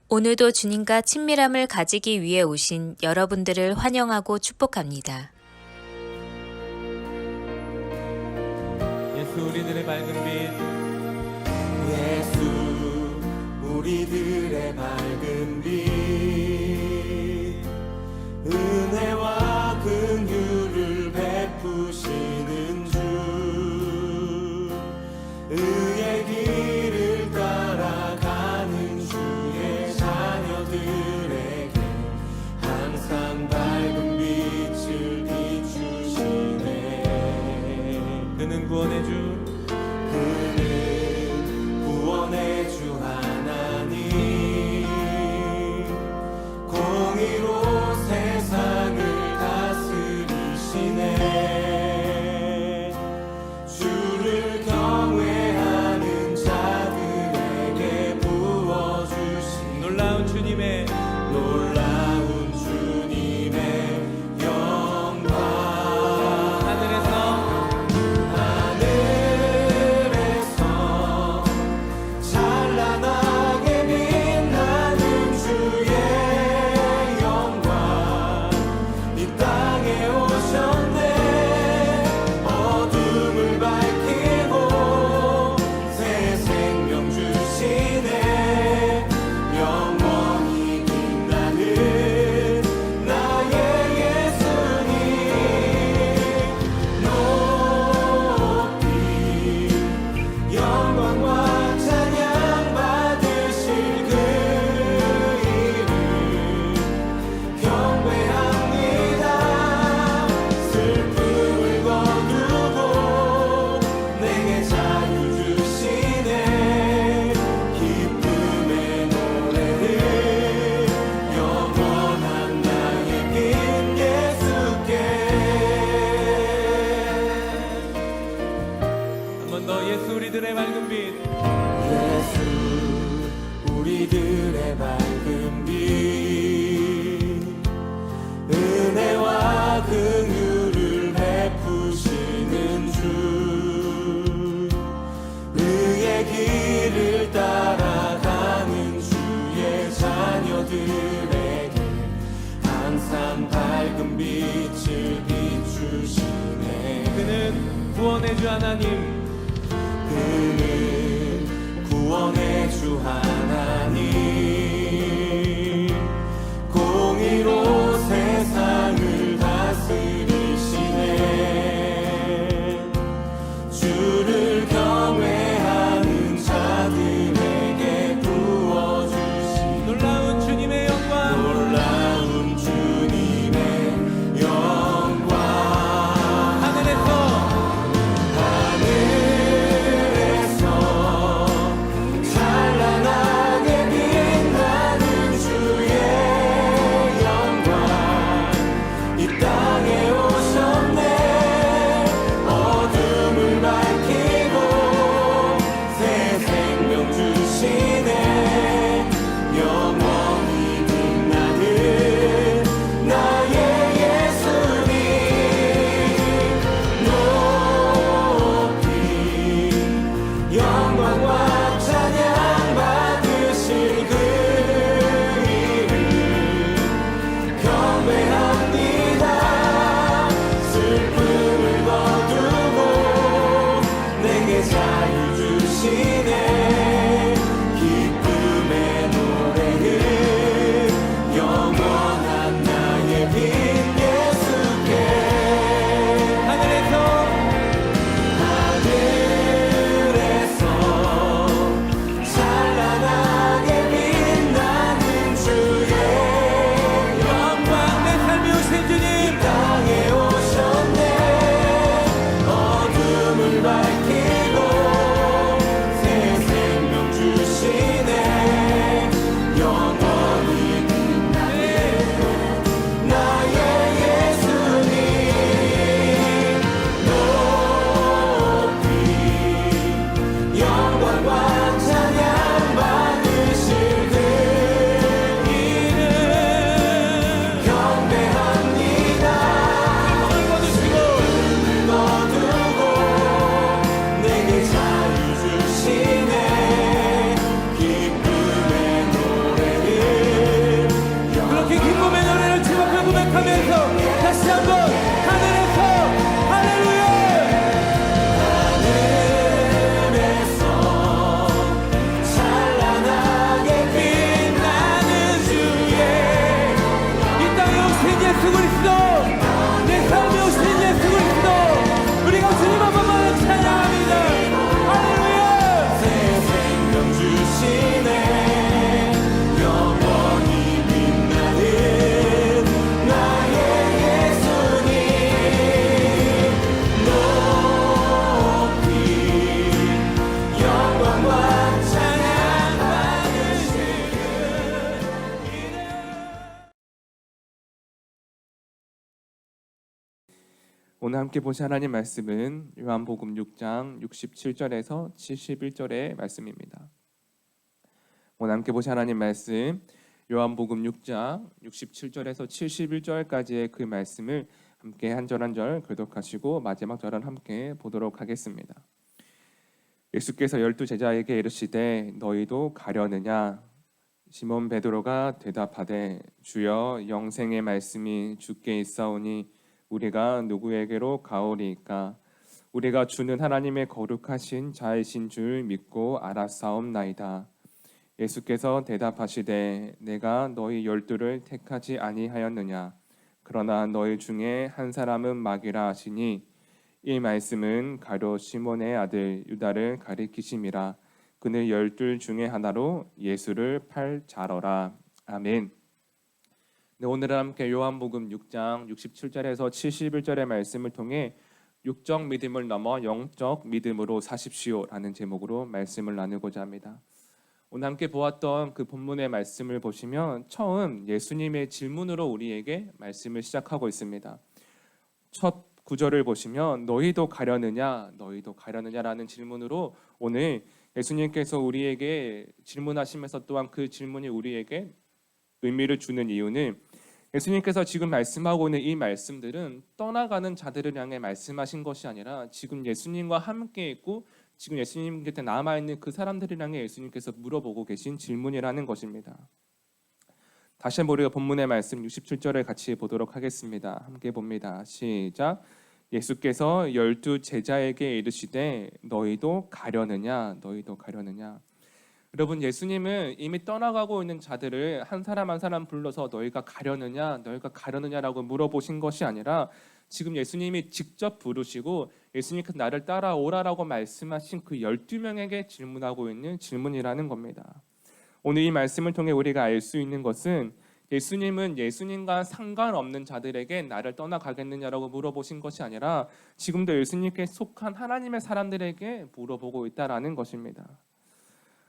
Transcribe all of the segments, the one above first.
오늘도 주님과 친밀함을 가지기 위해 오신 여러분들을 환영하고 축복합니다. 예수 우리들의 밝은 빛, 예수 우리들의 밝은 빛, 은혜와 긍휼을 베푸시는 주, 의의 길을 따라가는 주의 자녀들에게 항상 밝은 빛을 비추시네. 그는 구원의 주, 그는 구원의 주 하나님, 공의로 세상을 다스리시네. 주를 경외하는 자들에게 부어주신 놀라운 주님의 놀라운 주님의 영광. 하늘에서 찬란하게 빛나는 주의 영광, 이 땅에 오셨네. 어둠을 밝히고 새 생명 주시네. 영원히 빛나는 나의 예수님, 높이 영광과 찬양 받으실 그 이름 경배합니다. 슬픔을 거두고 내게 자유 주시네. 기쁨의 노래를 영원한 나의 긴 예수께. 한 번 더 예수 우리들의 밝은 빛, 예수 우리들의 밝은 빛, 은혜와 긍휼을 베푸시는 주, 의의 길을 따라가는 주의 자녀들에게 항상 밝은 빛을 비추시네. 그는 구원의 주 하나님, 그는 구원의 주 하나님, 공의로 세상을 다스리시네. 주를 경외하는 자들에게 부어주신 놀라운 주님의 영광, 놀라운 주님의 영광. 하늘에서 찬란하게 빛나는 오늘 함께 보실 하나님 말씀은 요한복음 6장 67절에서 71절의 말씀입니다. 오늘 함께 보실 하나님 말씀 요한복음 6장 67절에서 71절까지의 그 말씀을 함께 한 절 한 절 교독하시고 마지막 절은 함께 보도록 하겠습니다. 예수께서 12제자에게 이르시되 너희도 가려느냐? 시몬 베드로가 대답하되 주여 영생의 말씀이 주께 있사오니 우리가 누구에게로 가오리이까? 우리가 주는 하나님의 거룩하신 자이신 줄 믿고 알았사옵나이다. 예수께서 대답하시되 내가 너희 12를 택하지 아니하였느냐? 그러나 너희 중에 한 사람은 마귀라 하시니 이 말씀은 가룟 시몬의 아들 유다를 가리키심이라. 그는 12 중에 하나로 예수를 팔 자러라. 아멘. 네, 오늘은 함께 요한복음 6장 67절에서 71절의 말씀을 통해 육적 믿음을 넘어 영적 믿음으로 사십시오라는 제목으로 말씀을 나누고자 합니다. 오늘 함께 보았던 그 본문의 말씀을 보시면 처음 예수님의 질문으로 우리에게 말씀을 시작하고 있습니다. 첫 구절을 보시면 너희도 가려느냐, 너희도 가려느냐라는 질문으로 오늘 예수님께서 우리에게 질문하시면서 또한 그 질문이 우리에게 의미를 주는 이유는 예수님께서 지금 말씀하고 있는 이 말씀들은 떠나가는 자들을 향해 말씀하신 것이 아니라 지금 예수님과 함께 있고 지금 예수님 곁에 남아있는 그 사람들을 향해 예수님께서 물어보고 계신 질문이라는 것입니다. 다시 한번 우리가 본문의 말씀 67절을 같이 보도록 하겠습니다. 함께 봅니다. 시작. 예수께서 12 제자에게 이르시되 너희도 가려느냐? 너희도 가려느냐? 여러분, 예수님은 이미 떠나가고 있는 자들을 한 사람 한 사람 불러서 너희가 가려느냐? 너희가 가려느냐라고 물어보신 것이 아니라 지금 예수님이 직접 부르시고 예수님께서 나를 따라오라라고 말씀하신 그 12명에게 질문하고 있는 질문이라는 겁니다. 오늘 이 말씀을 통해 우리가 알 수 있는 것은 예수님은 예수님과 상관없는 자들에게 나를 떠나가겠느냐라고 물어보신 것이 아니라 지금도 예수님께 속한 하나님의 사람들에게 물어보고 있다라는 것입니다.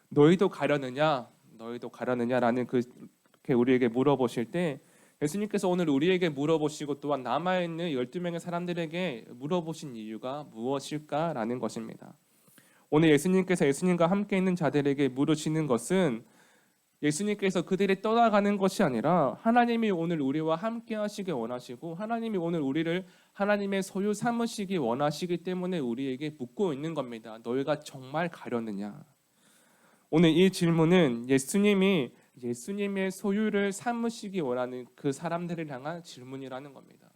너희도 가려느냐? 너희도 가려느냐라는 그렇게 우리에게 물어보실 때 예수님께서 오늘 우리에게 물어보시고 또한 남아있는 12명의 사람들에게 물어보신 이유가 무엇일까라는 것입니다. 오늘 예수님께서 예수님과 함께 있는 자들에게 물으시는 것은 예수님께서 그들이 떠나가는 것이 아니라 하나님이 오늘 우리와 함께 하시기 원하시고 하나님이 오늘 우리를 하나님의 소유 삼으시기 원하시기 때문에 우리에게 묻고 있는 겁니다. 너희가 정말 가려느냐? 오늘 이 질문은 예수님이 예수님의 소유를 삼으시기 원하는 그 사람들을 향한 질문이라는 겁니다.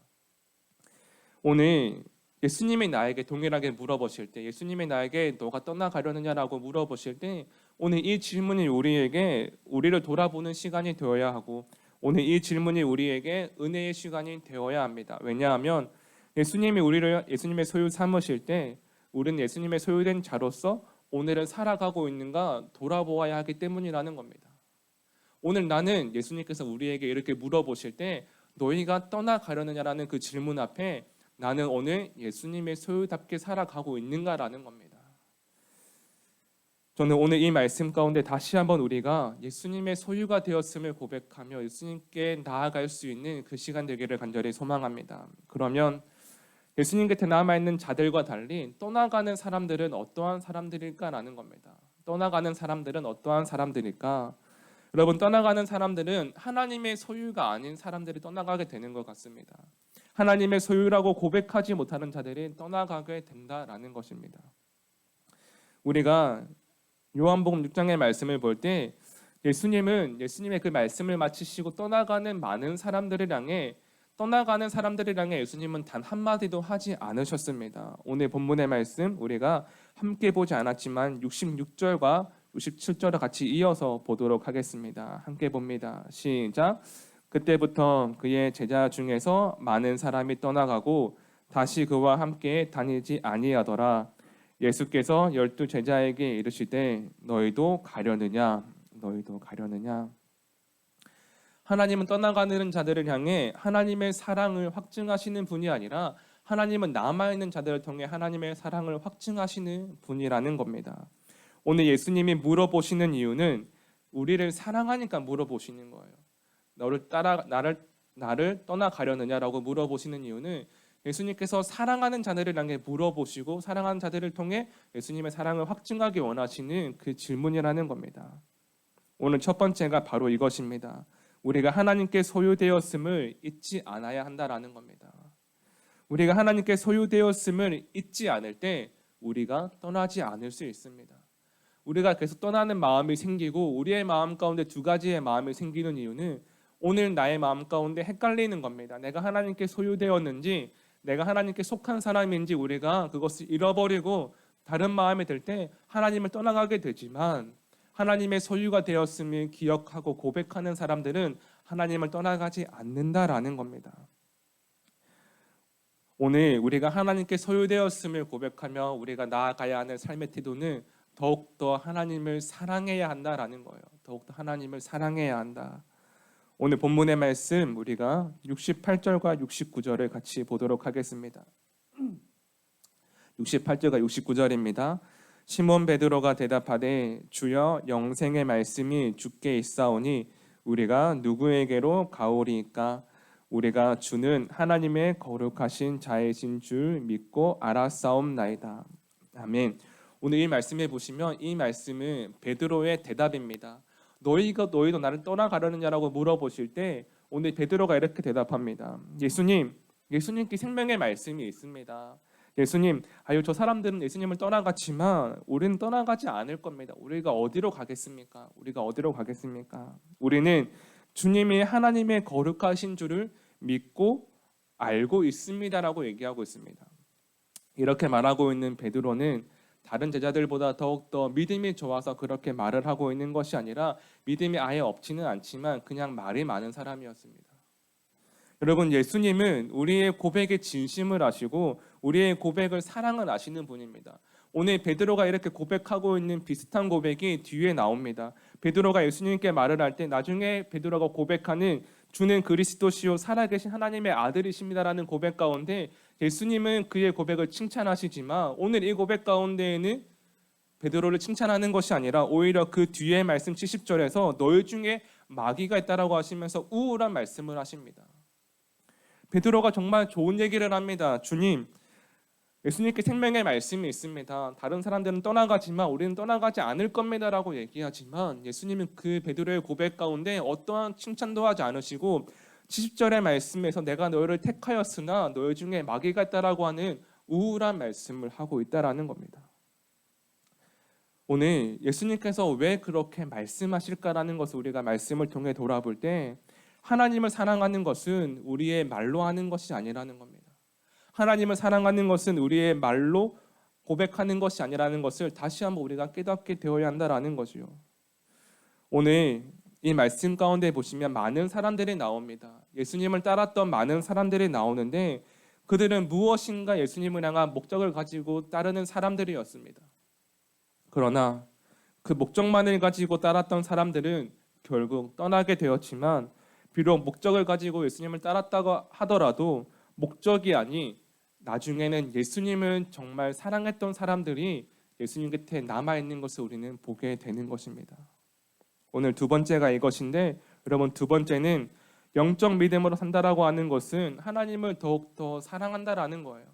오늘 예수님이 나에게 동일하게 물어보실 때, 예수님이 나에게 너가 떠나가려느냐라고 물어보실 때 오늘 이 질문이 우리를 돌아보는 시간이 되어야 하고 오늘 이 질문이 우리에게 은혜의 시간이 되어야 합니다. 왜냐하면 예수님이 우리를 예수님의 소유 삼으실 때 우리는 예수님의 소유된 자로서 오늘은 살아가고 있는가 돌아보아야 하기 때문이라는 겁니다. 오늘 나는 예수님께서 우리에게 이렇게 물어보실 때 너희가 떠나가려느냐라는 그 질문 앞에 나는 오늘 예수님의 소유답게 살아가고 있는가라는 겁니다. 저는 오늘 이 말씀 가운데 다시 한번 우리가 예수님의 소유가 되었음을 고백하며 예수님께 나아갈 수 있는 그 시간 되기를 간절히 소망합니다. 그러면 예수님 곁에 남아있는 자들과 달리 떠나가는 사람들은 어떠한 사람들일까라는 겁니다. 떠나가는 사람들은 어떠한 사람들일까? 여러분, 떠나가는 사람들은 하나님의 소유가 아닌 사람들이 떠나가게 되는 것 같습니다. 하나님의 소유라고 고백하지 못하는 자들이 떠나가게 된다라는 것입니다. 우리가 요한복음 6장의 말씀을 볼 때 예수님은 예수님의 그 말씀을 마치시고 떠나가는 많은 사람들을 향해 예수님은 단 한마디도 하지 않으셨습니다. 오늘 본문의 말씀 우리가 함께 보지 않았지만 66절과 67절을 같이 이어서 보도록 하겠습니다. 함께 봅니다. 시작. 그때부터 그의 제자 중에서 많은 사람이 떠나가고 다시 그와 함께 다니지 아니하더라. 예수께서 12 제자에게 이르시되 너희도 가려느냐? 너희도 가려느냐? 하나님은 떠나가는 자들을 향해 하나님의 사랑을 확증하시는 분이 아니라 하나님은 남아있는 자들을 통해 하나님의 사랑을 확증하시는 분이라는 겁니다. 오늘 예수님이 물어보시는 이유는 우리를 사랑하니까 물어보시는 거예요. 나를 떠나가려느냐라고 물어보시는 이유는 예수님께서 사랑하는 자들을 향해 물어보시고 사랑하는 자들을 통해 예수님의 사랑을 확증하기 원하시는 그 질문이라는 겁니다. 오늘 첫 번째가 바로 이것입니다. 우리가 하나님께 소유되었음을 잊지 않아야 한다라는 겁니다. 우리가 하나님께 소유되었음을 잊지 않을 때 우리가 떠나지 않을 수 있습니다. 우리가 계속 떠나는 마음이 생기고 우리의 마음 가운데 두 가지의 마음이 생기는 이유는 오늘 나의 마음 가운데 헷갈리는 겁니다. 내가 하나님께 소유되었는지 내가 하나님께 속한 사람인지 우리가 그것을 잃어버리고 다른 마음이 들 때 하나님을 떠나가게 되지만 하나님의 소유가 되었음을 기억하고 고백하는 사람들은 하나님을 떠나가지 않는다라는 겁니다. 오늘 우리가 하나님께 소유되었음을 고백하며 우리가 나아가야 하는 삶의 태도는 더욱더 하나님을 사랑해야 한다라는 거예요. 더욱더 하나님을 사랑해야 한다. 오늘 본문의 말씀 우리가 68절과 69절을 같이 보도록 하겠습니다. 68절과 69절입니다. 시몬 베드로가 대답하되 주여 영생의 말씀이 주께 있사오니 우리가 누구에게로 가오리이까? 우리가 주는 하나님의 거룩하신 자이신 줄 믿고 알았사옵나이다. 아멘. 오늘 이 말씀에 보시면 이 말씀은 베드로의 대답입니다. 너희도 나를 떠나가려느냐라고 물어보실 때 오늘 베드로가 이렇게 대답합니다. 예수님께 생명의 말씀이 있습니다. 예수님, 저 사람들은 예수님을 떠나갔지만 우리는 떠나가지 않을 겁니다. 우리가 어디로 가겠습니까? 우리는 주님이 하나님의 거룩하신 줄을 믿고 알고 있습니다라고 얘기하고 있습니다. 이렇게 말하고 있는 베드로는 다른 제자들보다 더욱더 믿음이 좋아서 그렇게 말을 하고 있는 것이 아니라 믿음이 아예 없지는 않지만 그냥 말이 많은 사람이었습니다. 여러분, 예수님은 우리의 고백에 진심을 아시고 우리의 고백을 사랑을 아시는 분입니다. 오늘 베드로가 이렇게 고백하고 있는 비슷한 고백이 뒤에 나옵니다. 베드로가 예수님께 말을 할 때 나중에 베드로가 고백하는 주는 그리스도시요 살아계신 하나님의 아들이십니다라는 고백 가운데 예수님은 그의 고백을 칭찬하시지만 오늘 이 고백 가운데에는 베드로를 칭찬하는 것이 아니라 오히려 그 뒤에 말씀 70절에서 너희 중에 마귀가 있다라고 하시면서 우울한 말씀을 하십니다. 베드로가 정말 좋은 얘기를 합니다. 주님, 예수님께 생명의 말씀이 있습니다. 다른 사람들은 떠나가지만 우리는 떠나가지 않을 겁니다라고 얘기하지만 예수님은 그 베드로의 고백 가운데 어떠한 칭찬도 하지 않으시고 70절의 말씀에서 내가 너희를 택하였으나 너희 중에 마귀가 있다라고 하는 우울한 말씀을 하고 있다라는 겁니다. 오늘 예수님께서 왜 그렇게 말씀하실까라는 것을 우리가 말씀을 통해 돌아볼 때 하나님을 사랑하는 것은 우리의 말로 하는 것이 아니라는 겁니다. 하나님을 사랑하는 것은 우리의 말로 고백하는 것이 아니라는 것을 다시 한번 우리가 깨닫게 되어야 한다라는 거지요. 오늘 이 말씀 가운데 보시면 많은 사람들이 나옵니다. 예수님을 따랐던 많은 사람들이 나오는데 그들은 무엇인가 예수님을 향한 목적을 가지고 따르는 사람들이었습니다. 그러나 그 목적만을 가지고 따랐던 사람들은 결국 떠나게 되었지만 비록 목적을 가지고 예수님을 따랐다고 하더라도 목적이 아닌 나중에는 예수님을 정말 사랑했던 사람들이 예수님 곁에 남아있는 것을 우리는 보게 되는 것입니다. 오늘 두 번째가 이것인데 여러분, 두 번째는 영적 믿음으로 산다라고 하는 것은 하나님을 더욱더 사랑한다라는 거예요.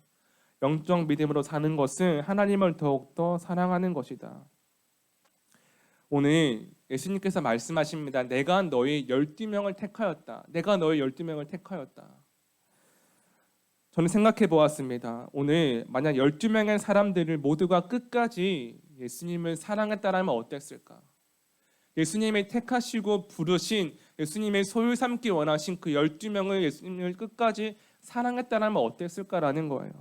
영적 믿음으로 사는 것은 하나님을 더욱더 사랑하는 것이다. 오늘 예수님께서 말씀하십니다. 내가 너희 12명을 택하였다. 내가 너희 12명을 택하였다. 저는 생각해 보았습니다. 오늘 만약 12명의 사람들을 모두가 끝까지 예수님을 사랑했다라면 어땠을까? 예수님이 택하시고 부르신 예수님의 소유 삼기 원하신 그 12명을 예수님을 끝까지 사랑했다라면 어땠을까라는 거예요.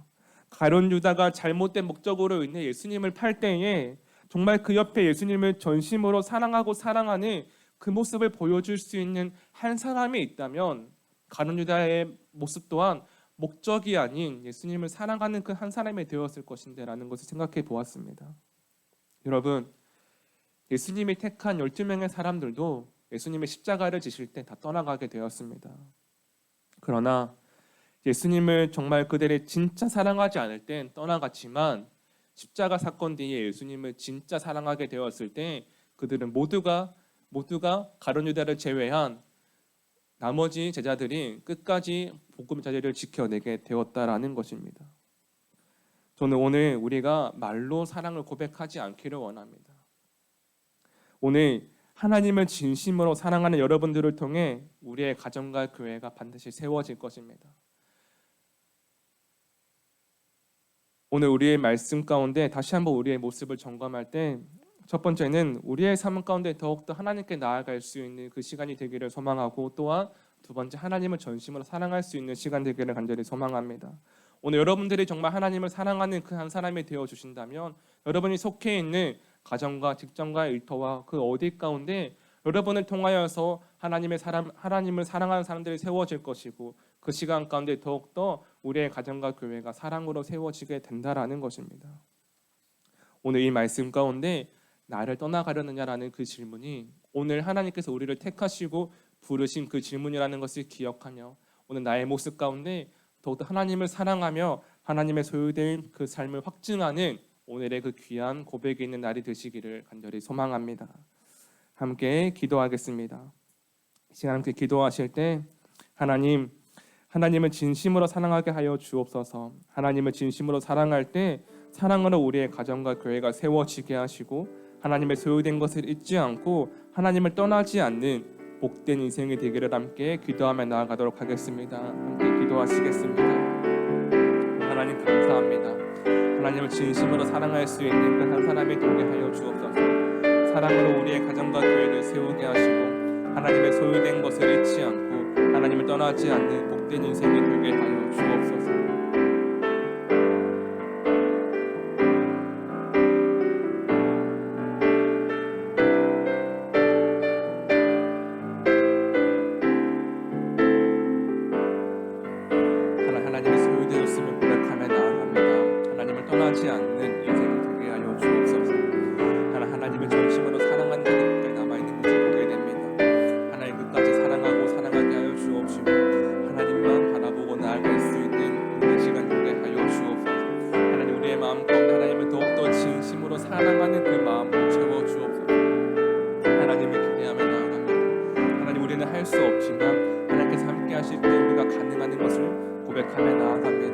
가룟 유다가 잘못된 목적으로 인해 예수님을 팔 때에 정말 그 옆에 예수님을 전심으로 사랑하고 사랑하는 그 모습을 보여줄 수 있는 한 사람이 있다면 가룟 유다의 모습 또한 목적이 아닌 예수님을 사랑하는 그 한 사람이 되었을 것인데라는 것을 생각해 보았습니다. 여러분, 예수님이 택한 12명의 사람들도 예수님의 십자가를 지실 때 다 떠나가게 되었습니다. 그러나 예수님을 정말 그들이 진짜 사랑하지 않을 땐 떠나갔지만 십자가 사건 뒤에 예수님을 진짜 사랑하게 되었을 때 그들은 모두가 가룟 유다를 제외한 나머지 제자들이 끝까지 복음 자리를 지켜내게 되었다라는 것입니다. 저는 오늘 우리가 말로 사랑을 고백하지 않기를 원합니다. 오늘 하나님을 진심으로 사랑하는 여러분들을 통해 우리의 가정과 교회가 반드시 세워질 것입니다. 오늘 우리의 말씀 가운데 다시 한번 우리의 모습을 점검할 때 첫 번째는 우리의 삶 가운데 더욱더 하나님께 나아갈 수 있는 그 시간이 되기를 소망하고, 또한 두 번째, 하나님을 전심으로 사랑할 수 있는 시간 되기를 간절히 소망합니다. 오늘 여러분들이 정말 하나님을 사랑하는 그 한 사람이 되어주신다면 여러분이 속해 있는 가정과 직장과 일터와 그 어디 가운데 여러분을 통하여서 하나님을 사랑하는 사람들이 세워질 것이고, 그 시간 가운데 더욱더 우리의 가정과 교회가 사랑으로 세워지게 된다라는 것입니다. 오늘 이 말씀 가운데 나를 떠나가려느냐라는 그 질문이 오늘 하나님께서 우리를 택하시고 부르신 그 질문이라는 것을 기억하며 오늘 나의 모습 가운데 더욱더 하나님을 사랑하며 하나님의 소유된 그 삶을 확증하는 오늘의 그 귀한 고백이 있는 날이 되시기를 간절히 소망합니다. 함께 기도하겠습니다. 이 시간 함께 기도하실 때 하나님을 진심으로 사랑하게 하여 주옵소서. 하나님을 진심으로 사랑할 때 사랑으로 우리의 가정과 교회가 세워지게 하시고, 하나님의 소유된 것을 잊지 않고 하나님을 떠나지 않는 복된 인생이 되기를 함께 기도하며 나아가도록 하겠습니다. 함께 기도하시겠습니다. 하나님 감사합니다. 하나님을 진심으로 사랑할 수 있는 그 한 사람이 되게 하여 주옵소서. 사랑으로 우리의 가정과 교회를 세우게 하시고 하나님의 소유된 것을 잊지 않고 하나님을 떠나지 않는 복된 인생이 되게 하여 주옵소서. 하나님의 소유되었음을 고백하며 나아갑니다. 하나님을 떠나지 않는 인생이 되게 하여 주옵소서. 하나님을 전심으로 사랑하는 자들께 남아있는 것을 보게 됩니다. 하나님 끝까지 사랑하고 사랑하게 하여 주옵시고 하나님만 바라보고 나아갈 수 있는 오늘 시간 되게 하여 주옵소서. 하나님 우리의 마음 가운데 하나님을 더욱더 진심으로 사랑하는 그 마음으로 채워 주옵소서. 하나님을 기대하며 나아갑니다. 하나님 우리는 할 수 없지만 하나님께서 함께 하실 때 우리가 가능한 것을 고백하며 나아갑니다.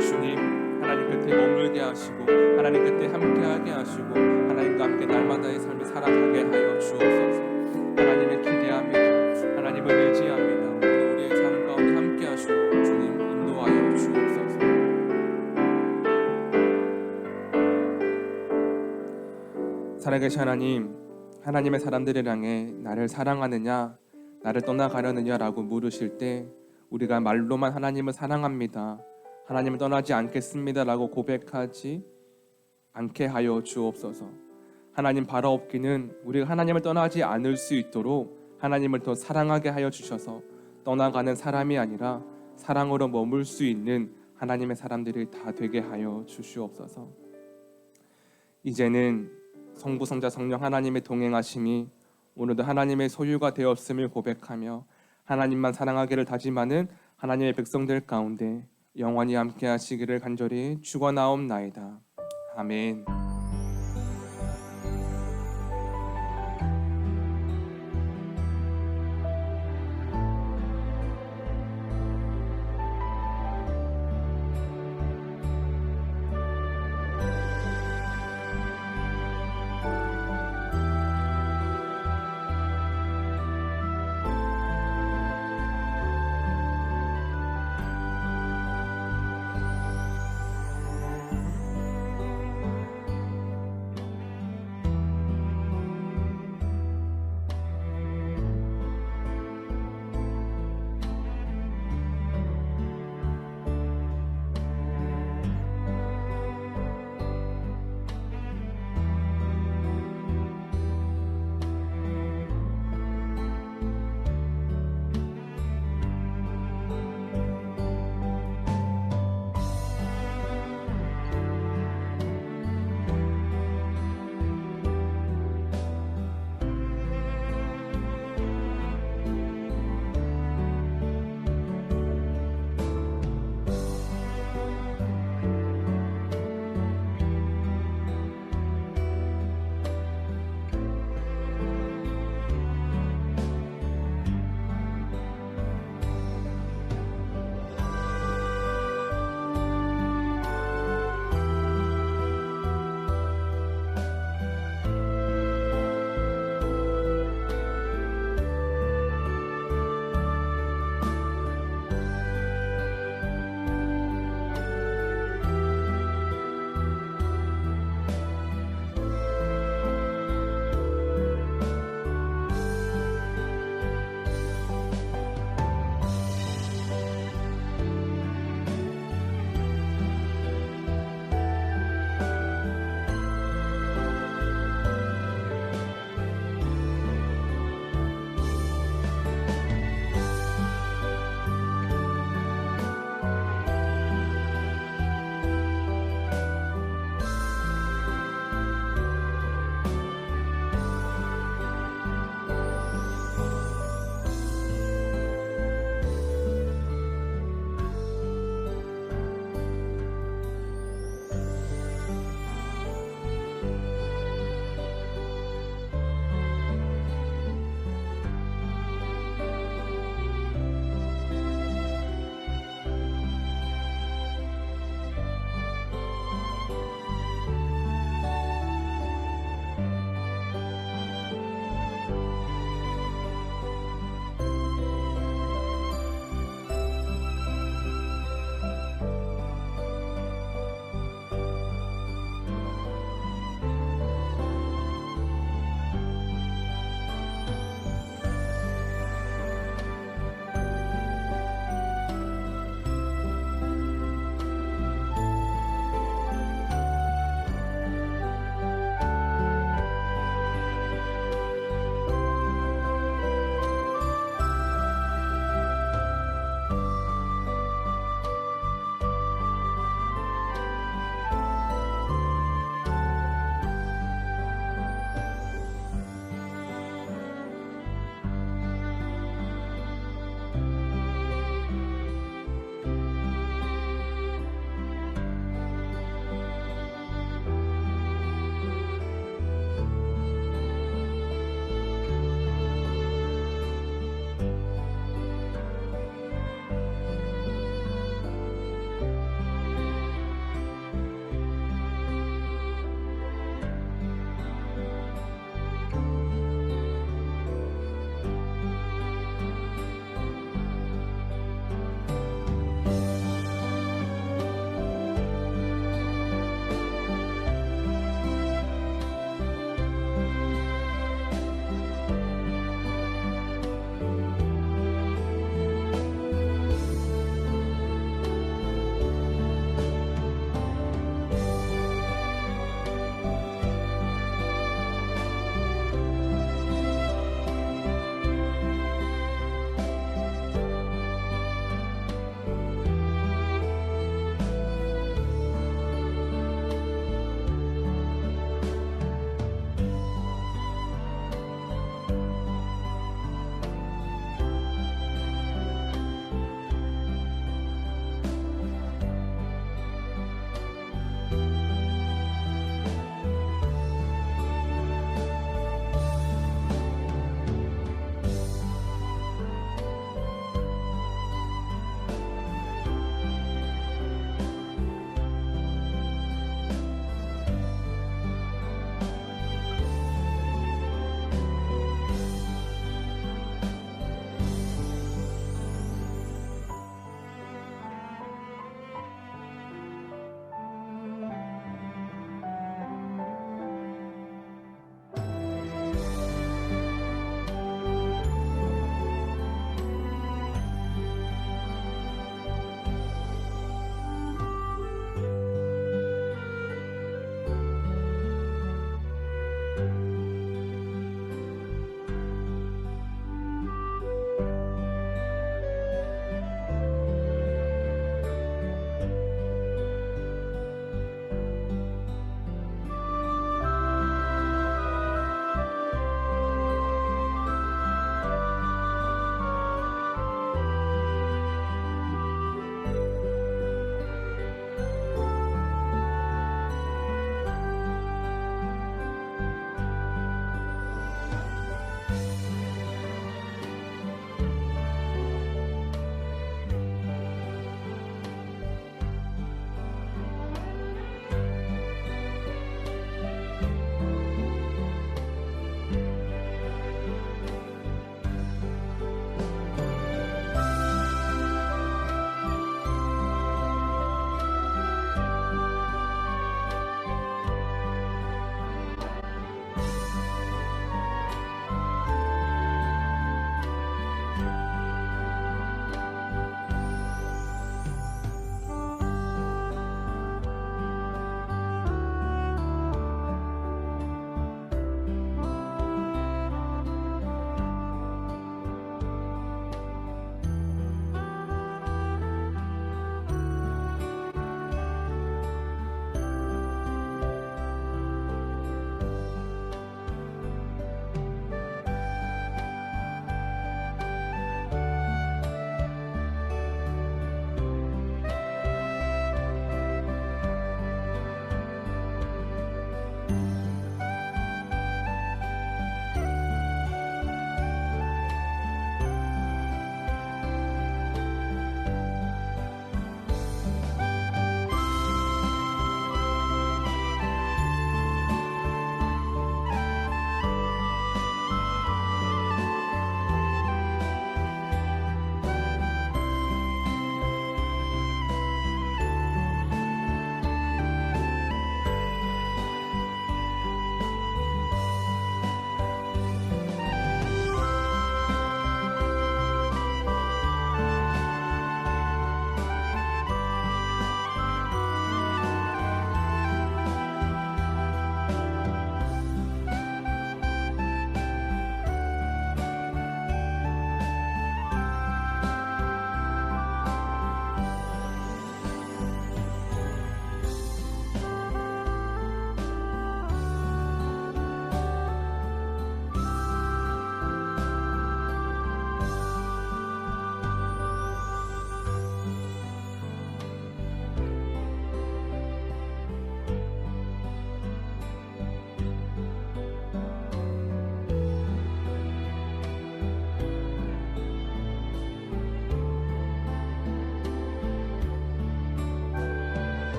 주님, 하나님 곁에 머물게 하시고 하나님 곁에 함께하게 하시고 하나님과 함께 날마다의 삶을 살아가게 하여 주옵소서. 하나님을 기대합니다. 하나님을 의지합니다. 오늘 우리의 삶 가운데 함께 하시고 주님 인도하여 주옵소서. 살아계신 하나님의 사람들을 향해 나를 사랑하느냐 나를 떠나가려느냐라고 물으실 때 우리가 말로만 하나님을 사랑합니다, 하나님을 떠나지 않겠습니다라고 고백하지 않게 하여 주옵소서. 하나님 바라옵기는 우리가 하나님을 떠나지 않을 수 있도록 하나님을 더 사랑하게 하여 주셔서 떠나가는 사람이 아니라 사랑으로 머물 수 있는 하나님의 사람들이 다 되게 하여 주시옵소서. 이제는 성부, 성자, 성령 하나님의 동행하심이 오늘도 하나님의 소유가 되었음을 고백하며 하나님만 사랑하기를 다짐하는 하나님의 백성들 가운데 영원히 함께 하시기를 간절히 축원하옵나이다. 아멘.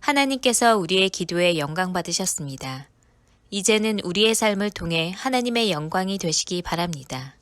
하나님께서 우리의 기도에 영광 받으셨습니다. 이제는 우리의 삶을 통해 하나님의 영광이 되시기 바랍니다.